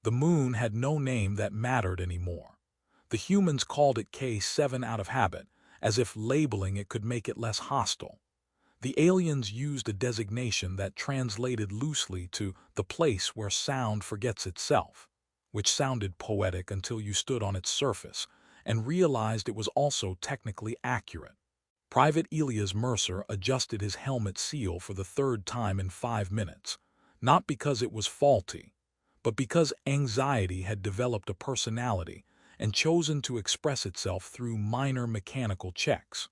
The moon had no name that mattered anymore. The humans called it K7 out of habit, as if labeling it could make it less hostile. The aliens used a designation that translated loosely to the place where sound forgets itself, which sounded poetic until you stood on its surface and realized it was also technically accurate. Private Elias Mercer adjusted his helmet seal for the third time in 5 minutes, not because it was faulty, but because anxiety had developed a personality and chosen to express itself through minor mechanical checks.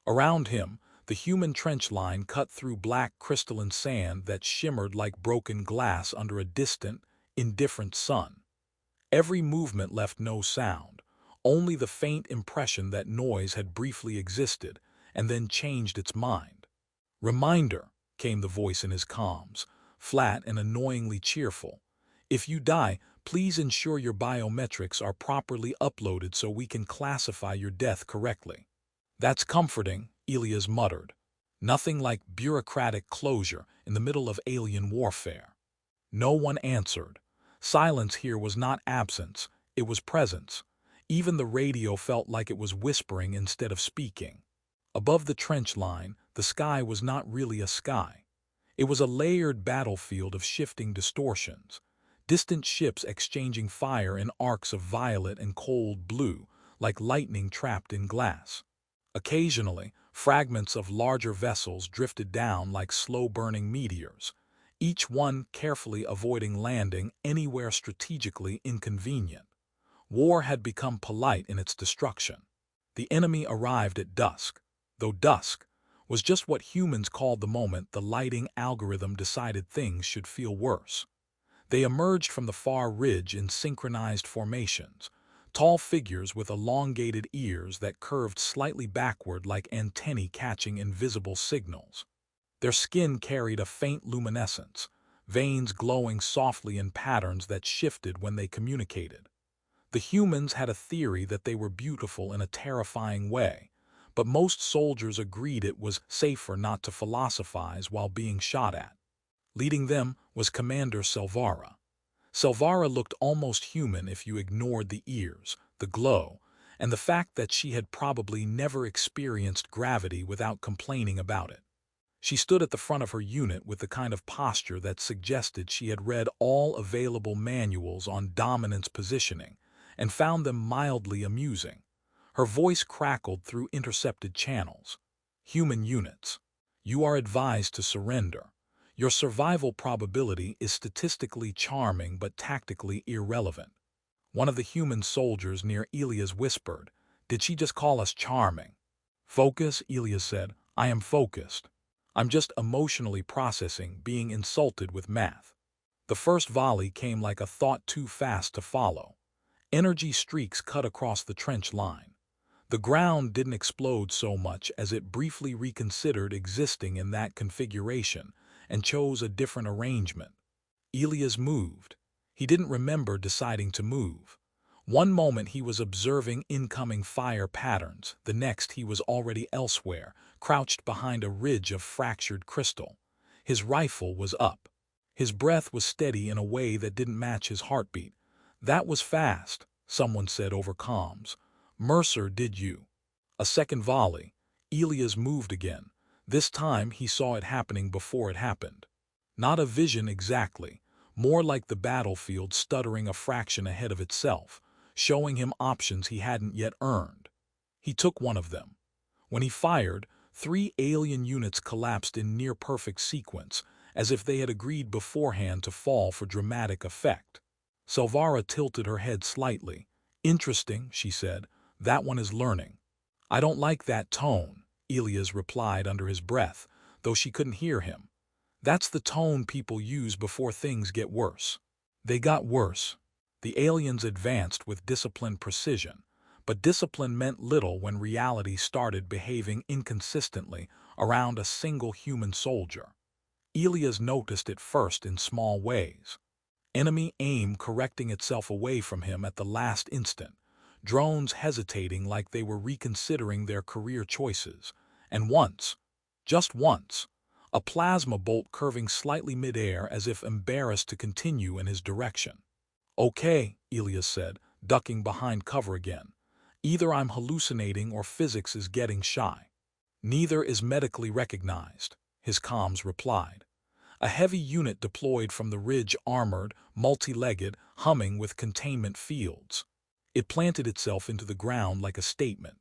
Around him, the human trench line cut through black crystalline sand that shimmered like broken glass under a distant, indifferent sun. Every movement left no sound, only the faint impression that noise had briefly existed and then changed its mind. "Reminder," came the voice in his comms, flat and annoyingly cheerful. "If you die, please ensure your biometrics are properly uploaded so we can classify your death correctly." "That's comforting," Elias muttered. Nothing like bureaucratic closure in the middle of alien warfare. No one answered. Silence here was not absence, it was presence. Even the radio felt like it was whispering instead of speaking. Above the trench line, the sky was not really a sky. It was a layered battlefield of shifting distortions. Distant ships exchanging fire in arcs of violet and cold blue, like lightning trapped in glass. Occasionally, fragments of larger vessels drifted down like slow-burning meteors, each one carefully avoiding landing anywhere strategically inconvenient. War had become polite in its destruction. The enemy arrived at dusk, though dusk was just what humans called the moment the lighting algorithm decided things should feel worse. They emerged from the far ridge in synchronized formations, tall figures with elongated ears that curved slightly backward like antennae catching invisible signals. Their skin carried a faint luminescence, veins glowing softly in patterns that shifted when they communicated. The humans had a theory that they were beautiful in a terrifying way, but most soldiers agreed it was safer not to philosophize while being shot at. Leading them was Commander Silvara. Silvara looked almost human if you ignored the ears, the glow, and the fact that she had probably never experienced gravity without complaining about it. She stood at the front of her unit with the kind of posture that suggested she had read all available manuals on dominance positioning and found them mildly amusing. Her voice crackled through intercepted channels. "Human units, you are advised to surrender. Your survival probability is statistically charming but tactically irrelevant." One of the human soldiers near Elias whispered, "Did she just call us charming?" "Focus," Elias said. "I am focused. I'm just emotionally processing being insulted with math." The first volley came like a thought too fast to follow. Energy streaks cut across the trench line. The ground didn't explode so much as it briefly reconsidered existing in that configuration and chose a different arrangement. Elias moved. He didn't remember deciding to move. One moment he was observing incoming fire patterns, the next he was already elsewhere, crouched behind a ridge of fractured crystal. His rifle was up. His breath was steady in a way that didn't match his heartbeat. "That was fast," someone said over comms. "Mercer, did you?" A second volley. Elias moved again. This time he saw it happening before it happened. Not a vision exactly, more like the battlefield stuttering a fraction ahead of itself, showing him options he hadn't yet earned. He took one of them. When he fired, 3 alien units collapsed in near-perfect sequence, as if they had agreed beforehand to fall for dramatic effect. Silvara tilted her head slightly. "Interesting," she said. "That one is learning." "I don't like that tone," Elias replied under his breath, though she couldn't hear him. "That's the tone people use before things get worse." They got worse. The aliens advanced with disciplined precision, but discipline meant little when reality started behaving inconsistently around a single human soldier. Elias noticed it first in small ways. Enemy aim correcting itself away from him at the last instant, drones hesitating like they were reconsidering their career choices, and once, just once, a plasma bolt curving slightly midair as if embarrassed to continue in his direction. Okay, Elias said, ducking behind cover again. Either I'm hallucinating or physics is getting shy. Neither is medically recognized, his comms replied. A heavy unit deployed from the ridge, armored, multi-legged, humming with containment fields. It planted itself into the ground like a statement.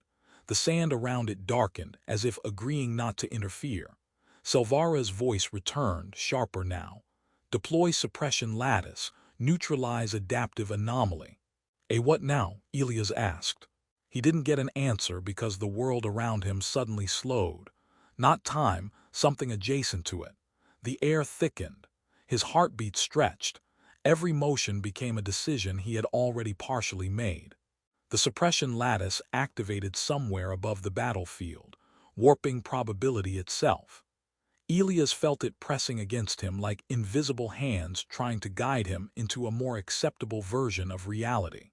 The sand around it darkened, as if agreeing not to interfere. Silvara's voice returned, sharper now. Deploy suppression lattice, neutralize adaptive anomaly. A what now? Elias asked. He didn't get an answer because the world around him suddenly slowed. Not time, something adjacent to it. The air thickened. His heartbeat stretched. Every motion became a decision he had already partially made. The suppression lattice activated somewhere above the battlefield, warping probability itself. Elias felt it pressing against him like invisible hands trying to guide him into a more acceptable version of reality.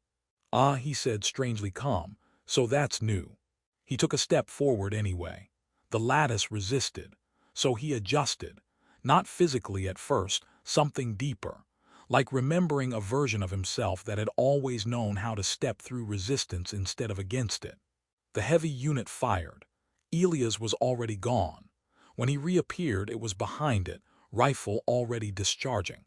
Ah, he said, strangely calm, so that's new. He took a step forward anyway. The lattice resisted, so he adjusted, not physically at first, something deeper, like remembering a version of himself that had always known how to step through resistance instead of against it. The heavy unit fired. Elias was already gone. When he reappeared, it was behind it, rifle already discharging.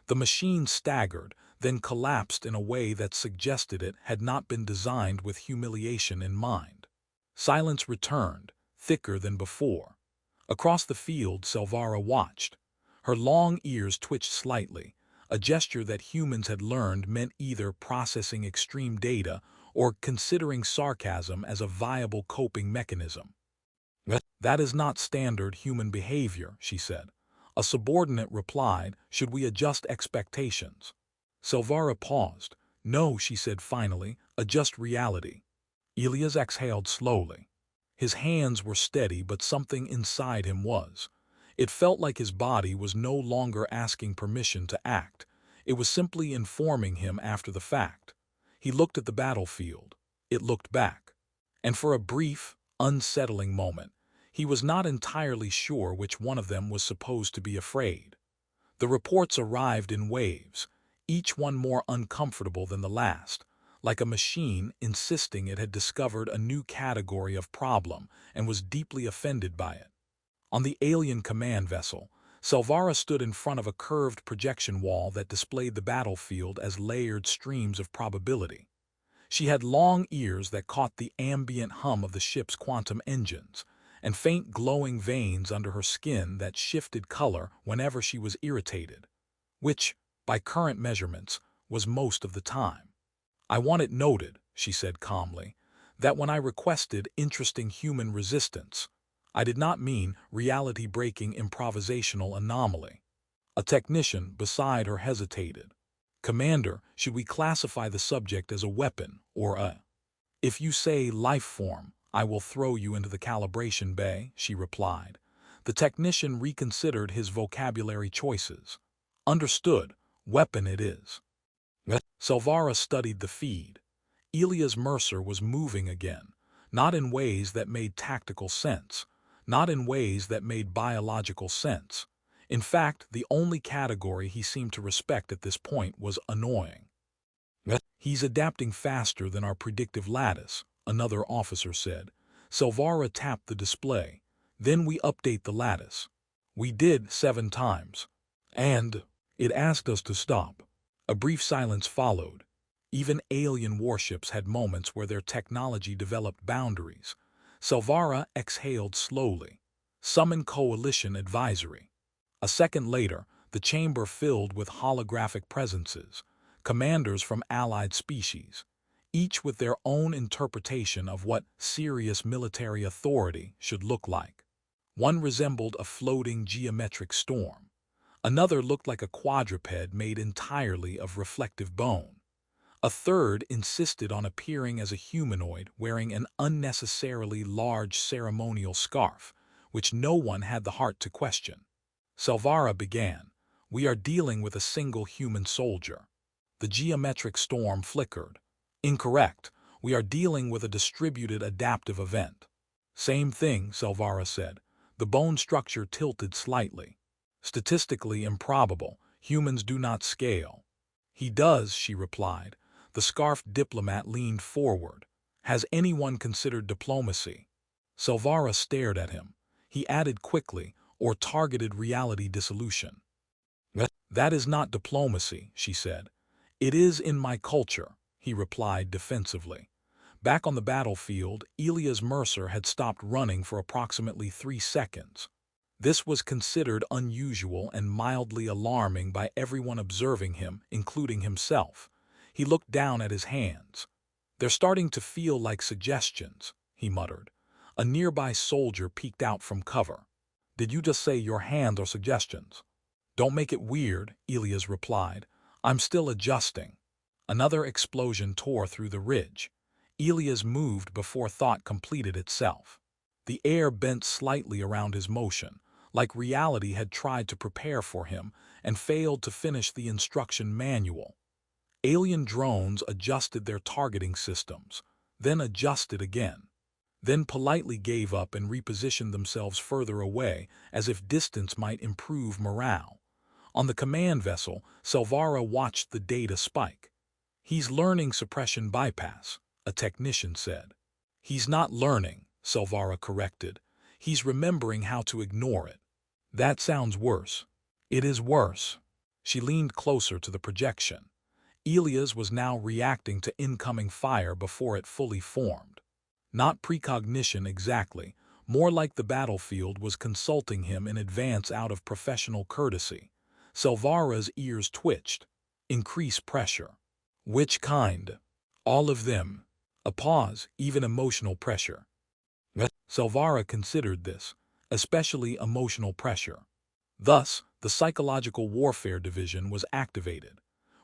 The machine staggered, then collapsed in a way that suggested it had not been designed with humiliation in mind. Silence returned, thicker than before. Across the field, Silvara watched. Her long ears twitched slightly, a gesture that humans had learned meant either processing extreme data or considering sarcasm as a viable coping mechanism. That is not standard human behavior, she said. A subordinate replied, should we adjust expectations? Silvara paused. No, she said finally, adjust reality. Elias exhaled slowly. His hands were steady, but something inside him was. It felt like his body was no longer asking permission to act. It was simply informing him after the fact. He looked at the battlefield. It looked back. And for a brief, unsettling moment, he was not entirely sure which one of them was supposed to be afraid. The reports arrived in waves, each one more uncomfortable than the last, like a machine insisting it had discovered a new category of problem and was deeply offended by it. On the alien command vessel, Silvara stood in front of a curved projection wall that displayed the battlefield as layered streams of probability. She had long ears that caught the ambient hum of the ship's quantum engines, and faint glowing veins under her skin that shifted color whenever she was irritated, which, by current measurements, was most of the time. I want it noted, she said calmly, that when I requested interesting human resistance, I did not mean reality-breaking improvisational anomaly. A technician beside her hesitated. Commander, should we classify the subject as a weapon or a... If you say life form, I will throw you into the calibration bay, she replied. The technician reconsidered his vocabulary choices. Understood, weapon it is. Silvara studied the feed. Elias Mercer was moving again, not in ways that made tactical sense, not in ways that made biological sense. In fact, the only category he seemed to respect at this point was annoying. He's adapting faster than our predictive lattice, another officer said. Silvara tapped the display. Then we update the lattice. We did 7 times. And it asked us to stop. A brief silence followed. Even alien warships had moments where their technology developed boundaries. Silvara exhaled slowly. Summon Coalition Advisory. A second later, the chamber filled with holographic presences, commanders from allied species, each with their own interpretation of what serious military authority should look like. One resembled a floating geometric storm. Another looked like a quadruped made entirely of reflective bone. A third insisted on appearing as a humanoid wearing an unnecessarily large ceremonial scarf, which no one had the heart to question. Silvara began, "We are dealing with a single human soldier." The geometric storm flickered. "Incorrect. We are dealing with a distributed adaptive event." "Same thing," Silvara said. The bone structure tilted slightly. "Statistically improbable. Humans do not scale." He does, she replied. The scarfed diplomat leaned forward. Has anyone considered diplomacy? Silvara stared at him. He added quickly, or targeted reality dissolution. That is not diplomacy, she said. It is in my culture, he replied defensively. Back on the battlefield, Elias Mercer had stopped running for approximately 3 seconds. This was considered unusual and mildly alarming by everyone observing him, including himself. He looked down at his hands. They're starting to feel like suggestions, he muttered. A nearby soldier peeked out from cover. Did you just say your hands are suggestions? Don't make it weird, Elias replied. I'm still adjusting. Another explosion tore through the ridge. Elias moved before thought completed itself. The air bent slightly around his motion, like reality had tried to prepare for him and failed to finish the instruction manual. Alien drones adjusted their targeting systems, then adjusted again, then politely gave up and repositioned themselves further away as if distance might improve morale. On the command vessel, Silvara watched the data spike. He's learning suppression bypass, a technician said. He's not learning, Silvara corrected. He's remembering how to ignore it. That sounds worse. It is worse. She leaned closer to the projection. Elias was now reacting to incoming fire before it fully formed. Not precognition exactly, more like the battlefield was consulting him in advance out of professional courtesy. Silvara's ears twitched. Increase pressure. Which kind? All of them. A pause, even emotional pressure. Silvara considered this, especially emotional pressure. Thus, the Psychological Warfare Division was activated,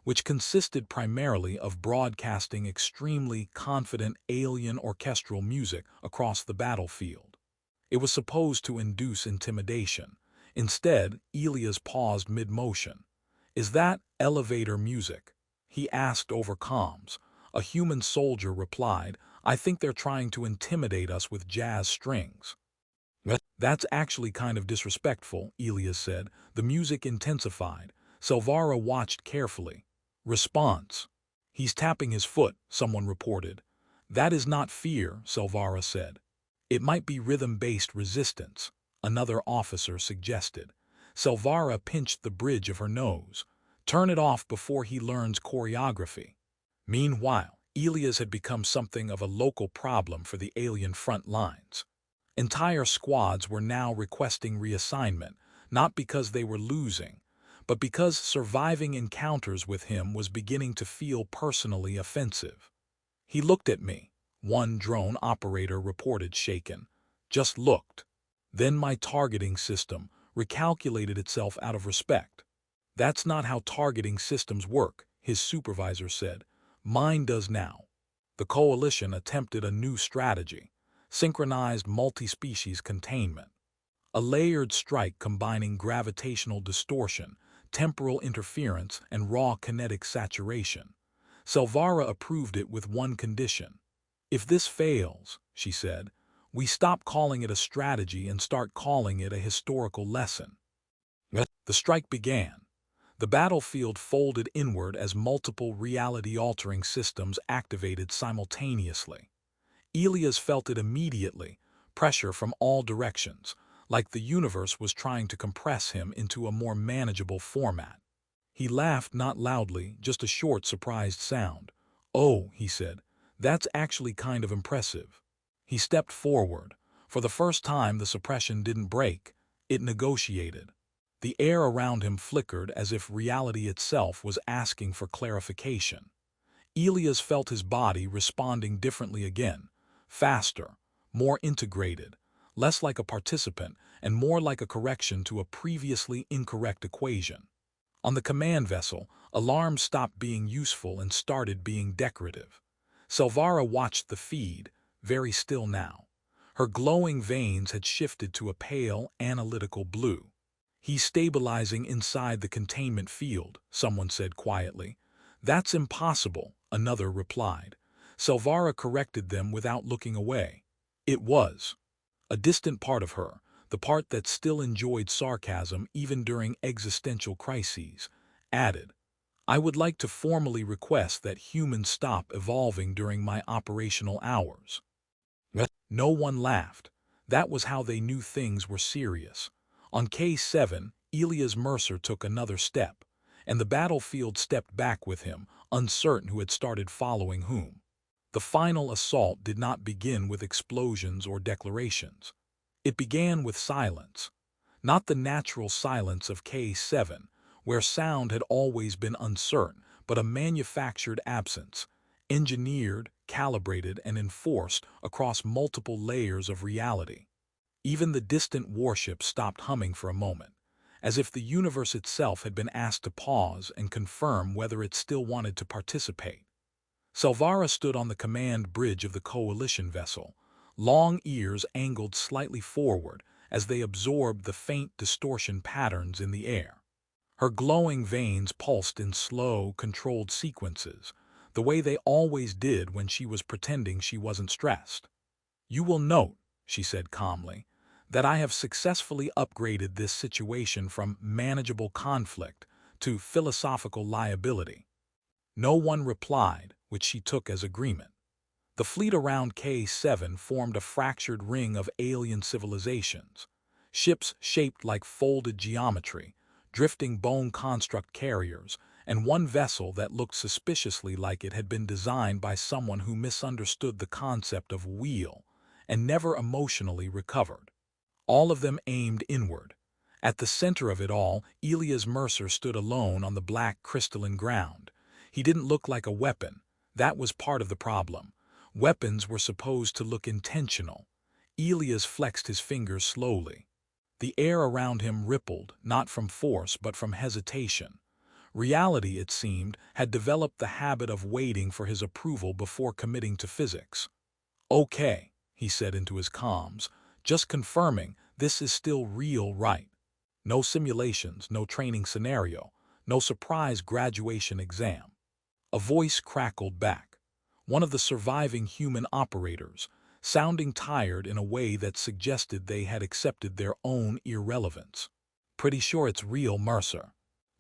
which consisted primarily of broadcasting extremely confident alien orchestral music across the battlefield. It was supposed to induce intimidation. Instead, Elias paused mid-motion. Is that elevator music? He asked over comms. A human soldier replied, I think they're trying to intimidate us with jazz strings. That's actually kind of disrespectful, Elias said. The music intensified. Silvara watched carefully. Response. He's tapping his foot, someone reported. That is not fear, Silvara said. It might be rhythm-based resistance, another officer suggested. Silvara pinched the bridge of her nose. Turn it off before he learns choreography. Meanwhile, Elias had become something of a local problem for the alien front lines. Entire squads were now requesting reassignment, not because they were losing, but because surviving encounters with him was beginning to feel personally offensive. He looked at me, one drone operator reported shaken. Just looked. Then my targeting system recalculated itself out of respect. That's not how targeting systems work, his supervisor said. Mine does now. The coalition attempted a new strategy, synchronized multi-species containment. A layered strike combining gravitational distortion, temporal interference, and raw kinetic saturation. Silvara approved it with one condition. If this fails, she said, we stop calling it a strategy and start calling it a historical lesson. The strike began. The battlefield folded inward as multiple reality-altering systems activated simultaneously. Elias felt it immediately, pressure from all directions, like the universe was trying to compress him into a more manageable format. He laughed not loudly, just a short, surprised sound. Oh, he said, that's actually kind of impressive. He stepped forward. For the first time, the suppression didn't break. It negotiated. The air around him flickered as if reality itself was asking for clarification. Elias felt his body responding differently again, faster, more integrated, less like a participant and more like a correction to a previously incorrect equation. On the command vessel, alarms stopped being useful and started being decorative. Silvara watched the feed, very still now. Her glowing veins had shifted to a pale, analytical blue. He's stabilizing inside the containment field, someone said quietly. That's impossible, another replied. Silvara corrected them without looking away. It was. A distant part of her, the part that still enjoyed sarcasm even during existential crises, added, I would like to formally request that humans stop evolving during my operational hours. No one laughed. That was how they knew things were serious. On K7, Elias Mercer took another step, and the battlefield stepped back with him, uncertain who had started following whom. The final assault did not begin with explosions or declarations. It began with silence. Not the natural silence of K7, where sound had always been uncertain, but a manufactured absence, engineered, calibrated, and enforced across multiple layers of reality. Even the distant warship stopped humming for a moment, as if the universe itself had been asked to pause and confirm whether it still wanted to participate. Salvara stood on the command bridge of the Coalition vessel, long ears angled slightly forward as they absorbed the faint distortion patterns in the air. Her glowing veins pulsed in slow, controlled sequences, the way they always did when she was pretending she wasn't stressed. "You will note," she said calmly, "that I have successfully upgraded this situation from manageable conflict to philosophical liability." No one replied, which she took as agreement. The fleet around K7 formed a fractured ring of alien civilizations, ships shaped like folded geometry, drifting bone construct carriers, and one vessel that looked suspiciously like it had been designed by someone who misunderstood the concept of wheel and never emotionally recovered. All of them aimed inward. At the center of it all, Elias Mercer stood alone on the black crystalline ground. He didn't look like a weapon. That was part of the problem. Weapons were supposed to look intentional. Elias flexed his fingers slowly. The air around him rippled, not from force but from hesitation. Reality, it seemed, had developed the habit of waiting for his approval before committing to physics. "Okay," he said into his comms, "just confirming this is still real, right? No simulations, no training scenario, no surprise graduation exam." A voice crackled back, one of the surviving human operators, sounding tired in a way that suggested they had accepted their own irrelevance. "Pretty sure it's real, Mercer."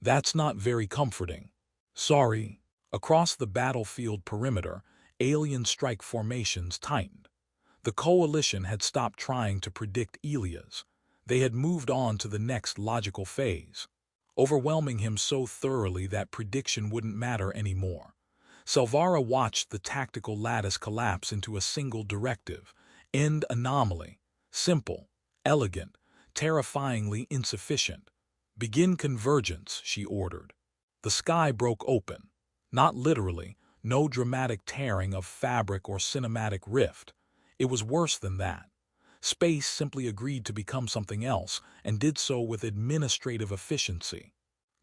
"That's not very comforting." "Sorry." Across the battlefield perimeter, alien strike formations tightened. The Coalition had stopped trying to predict Elias. They had moved on to the next logical phase, overwhelming him so thoroughly that prediction wouldn't matter anymore. Salvara watched the tactical lattice collapse into a single directive: end anomaly. Simple, elegant, terrifyingly insufficient. "Begin convergence," she ordered. The sky broke open. Not literally, no dramatic tearing of fabric or cinematic rift. It was worse than that. Space simply agreed to become something else, and did so with administrative efficiency.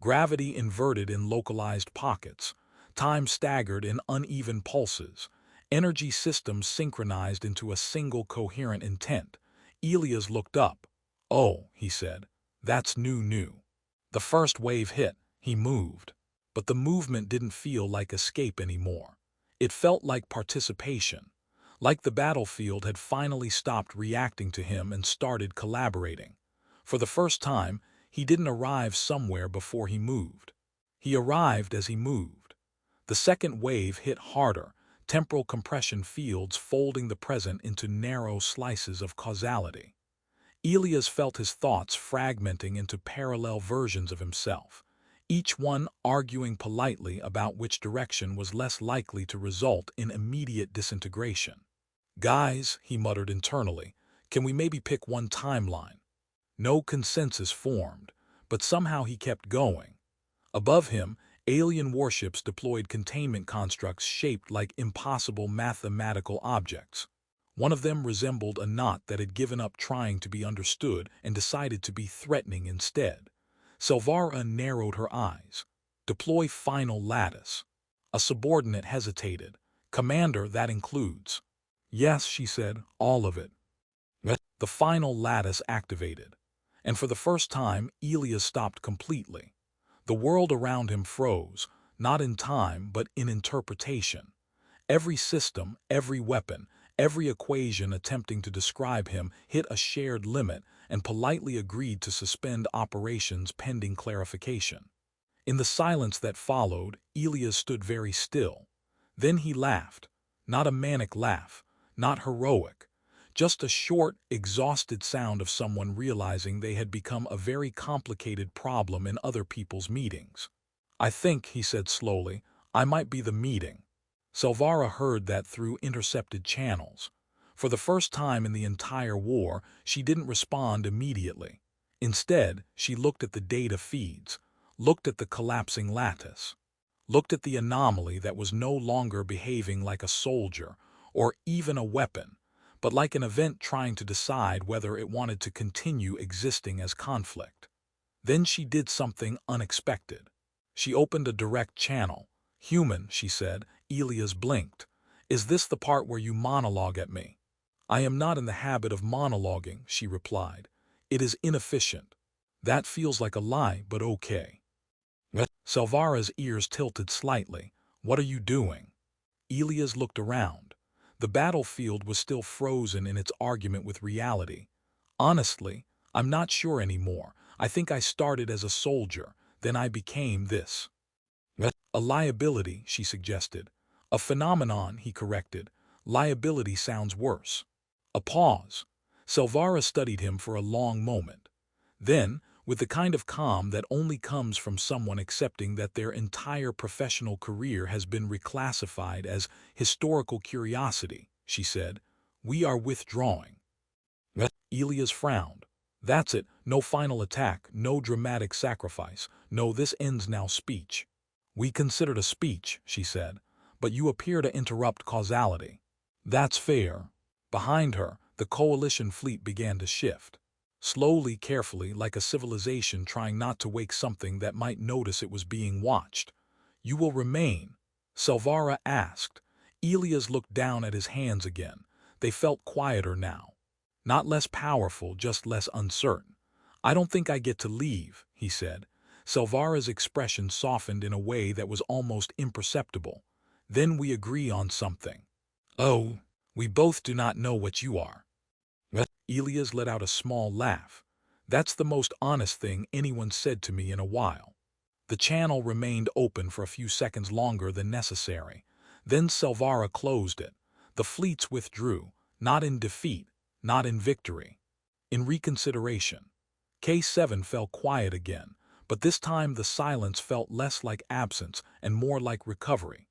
Gravity inverted in localized pockets, time staggered in uneven pulses, energy systems synchronized into a single coherent intent. Elias looked up. "Oh," he said, "that's new." The first wave hit. He moved. But the movement didn't feel like escape anymore. It felt like participation. Like the battlefield had finally stopped reacting to him and started collaborating. For the first time, he didn't arrive somewhere before he moved. He arrived as he moved. The second wave hit harder, temporal compression fields folding the present into narrow slices of causality. Elias felt his thoughts fragmenting into parallel versions of himself, each one arguing politely about which direction was less likely to result in immediate disintegration. "Guys," he muttered internally, "can we maybe pick one timeline?" No consensus formed, but somehow he kept going. Above him, alien warships deployed containment constructs shaped like impossible mathematical objects. One of them resembled a knot that had given up trying to be understood and decided to be threatening instead. Salvara narrowed her eyes. "Deploy final lattice." A subordinate hesitated. "Commander, that includes—" "Yes," she said, "all of it." The final lattice activated, and for the first time, Elias stopped completely. The world around him froze, not in time but in interpretation. Every system, every weapon, every equation attempting to describe him hit a shared limit and politely agreed to suspend operations pending clarification. In the silence that followed, Elias stood very still. Then he laughed. Not a manic laugh, not heroic. Just a short, exhausted sound of someone realizing they had become a very complicated problem in other people's meetings. "I think," he said slowly, "I might be the meeting." Silvara heard that through intercepted channels. For the first time in the entire war, she didn't respond immediately. Instead, she looked at the data feeds, looked at the collapsing lattice, looked at the anomaly that was no longer behaving like a soldier or even a weapon, but like an event trying to decide whether it wanted to continue existing as conflict. Then she did something unexpected. She opened a direct channel. "Human," she said. Elias blinked. "Is this the part where you monologue at me?" "I am not in the habit of monologuing," she replied. "It is inefficient." "That feels like a lie, but okay." Silvara's ears tilted slightly. "What are you doing?" Elias looked around. The battlefield was still frozen in its argument with reality. "Honestly, I'm not sure anymore. I think I started as a soldier, then I became this." "A liability," she suggested. "A phenomenon," he corrected. "Liability sounds worse." A pause. Silvara studied him for a long moment. Then, with the kind of calm that only comes from someone accepting that their entire professional career has been reclassified as historical curiosity, she said, "We are withdrawing." Elias frowned. "That's it, no final attack, no dramatic sacrifice, no this ends now speech." "We considered a speech," she said, "but you appear to interrupt causality." "That's fair." Behind her, the coalition fleet began to shift. Slowly, carefully, like a civilization trying not to wake something that might notice it was being watched. "You will remain?" Silvara asked. Elias looked down at his hands again. They felt quieter now. Not less powerful, just less uncertain. "I don't think I get to leave," he said. Silvara's expression softened in a way that was almost imperceptible. "Then we agree on something." "Oh, we both do not know what you are." Elias let out a small laugh. "That's the most honest thing anyone said to me in a while." The channel remained open for a few seconds longer than necessary. Then Silvara closed it. The fleets withdrew, not in defeat, not in victory, in reconsideration. K7 fell quiet again, but this time the silence felt less like absence and more like recovery.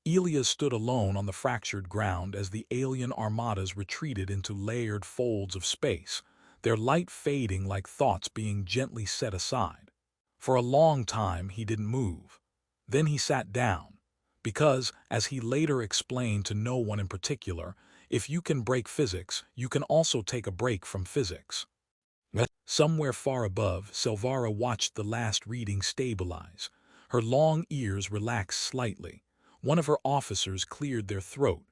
Elias stood alone on the fractured ground as the alien armadas retreated into layered folds of space, their light fading like thoughts being gently set aside. For a long time he didn't move. Then he sat down. Because, as he later explained to no one in particular, if you can break physics, you can also take a break from physics. Somewhere far above, Silvara watched the last reading stabilize. Her long ears relaxed slightly. One of her officers cleared their throat.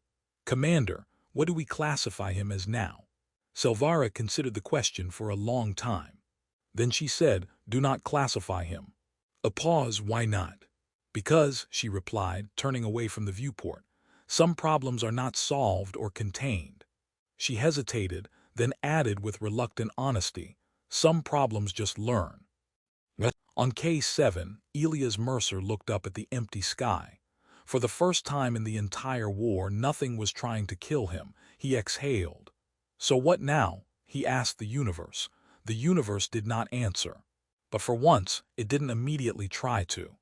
"Commander, what do we classify him as now?" Silvara considered the question for a long time. Then she said, "Do not classify him." A pause. "Why not?" "Because," she replied, turning away from the viewport, "some problems are not solved or contained." She hesitated, then added with reluctant honesty, "Some problems just learn." On K7, Elias Mercer looked up at the empty sky. For the first time in the entire war, nothing was trying to kill him. He exhaled. "So what now?" he asked the universe. The universe did not answer. But for once, it didn't immediately try to.